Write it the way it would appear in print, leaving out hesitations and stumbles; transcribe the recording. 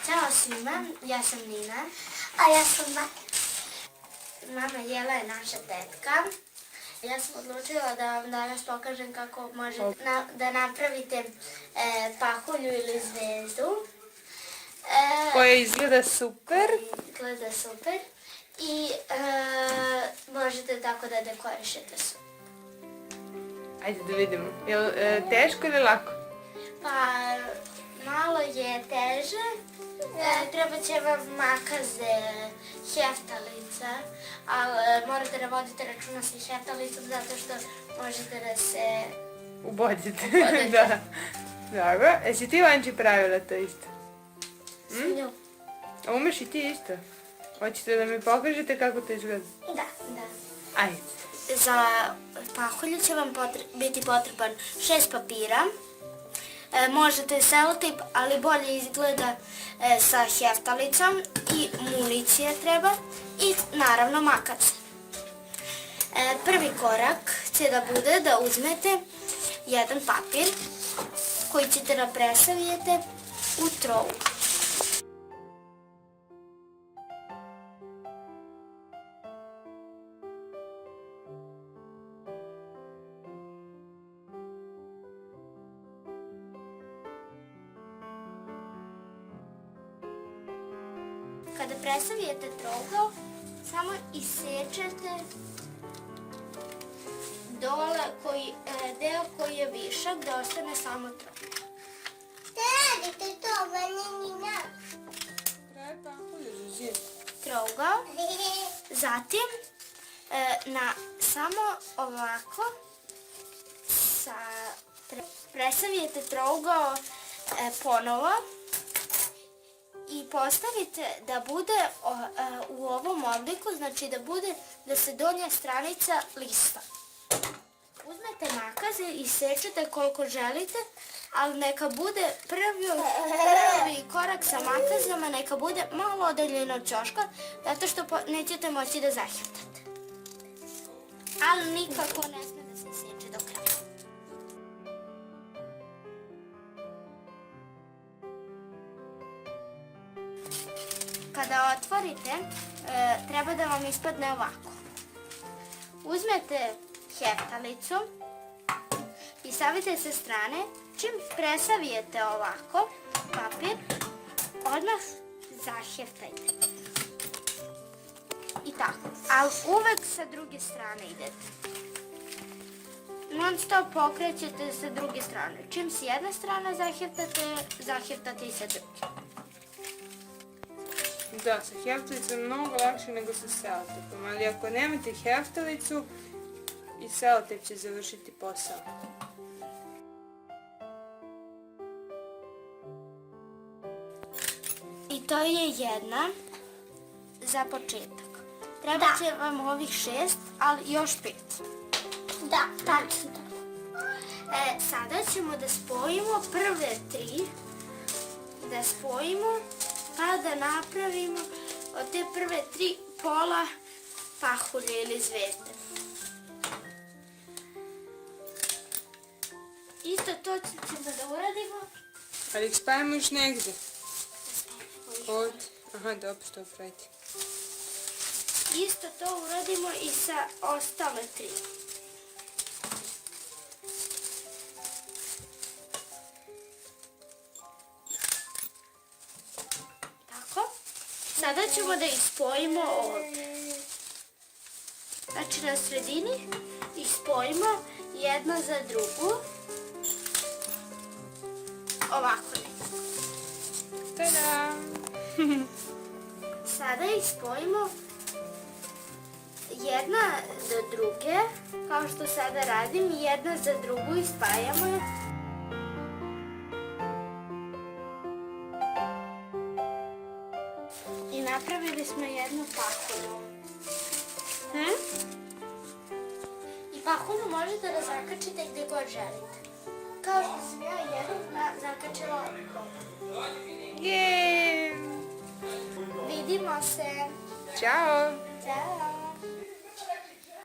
Ćao svima, ja sam Nina. A ja sam Mama Jela je naša tetka. Ja sam odlučila da vam danas pokažem kako možete da napravite pahulju ili zvezdu. Koja izgleda super. Izgleda super. I možete tako da dekorišete su. Ajde da vidimo. Je li teško ili lako? Pa malo je teže. Treba će vam makaze, heftalica, ali morate da vodite računa sa heftalicom zato što možete da se Ubodite. Da. Dobro. Jesi ti, Vanči, pravila to isto? snju. A umeš i ti isto? Hoćete da mi pokažete kako to izgleda? Da. Ajde. Za pahulju će vam biti potreban 6 papira. Možete selotip, ali bolje izgleda sa heftalicom i municija treba i naravno makac. Prvi korak će da bude da uzmete jedan papir koji ćete da presavijete u trougu. Kada presavijete trougao, samo isečete dole deo koji je višak da ostane samo trougao. Radite to, Vanina. Kraj pahulje za zid. Trougao. Zatim samo ovako presavijete trougao ponovo i postavite da bude u ovom obliku, znači da se donja stranica lista. Uzmete makaze i sečete koliko želite, ali neka bude prvi korak sa makazama, neka bude malo odaljeno od ćoška, zato što nećete moći da zaheftate. Ali nikako ne sme da se seče do kraja. Kada otvorite, treba da vam ispadne ovako. Uzmete heftalicu i stavite sa strane. Čim presavijete ovako papir, odmah zaheftajte. I tako. Ali uvek sa druge strane idete. Non stop pokrećete sa druge strane. Čim s jedne strane zaheftate i sa druge. Da, sa heftalicom je mnogo lakše nego sa selotipom, ali ako nemate heftalicu, i selotip će završiti posao. I to je jedna za početak. Treba će vam ovih 6, ali još 5. Da, tačno. Sada ćemo da spojimo prve 3, da spojimo pa da napravimo od te prve 3 pola pahulje ili zvezde. Isto to ćemo da uradimo. Ali ih spajamo još negdje. Aha, dobro, što praviti. Isto to uradimo i sa ostale 3. Tako. Sada ćemo da ih spojimo ovdje. Znači na sredini ih spojimo jedna za drugu. Ovako nekako. Tada! Sada ih spojimo jedna do druge, kao što sada radim, jedna za drugu i spajamo je. I napravili smo jednu pahulju. I pahulju možete da zakačite gdje god želite. Kao što sam ja jednu zakačila ovdje. Jeee! Vidimo se. Ćao! Ćao!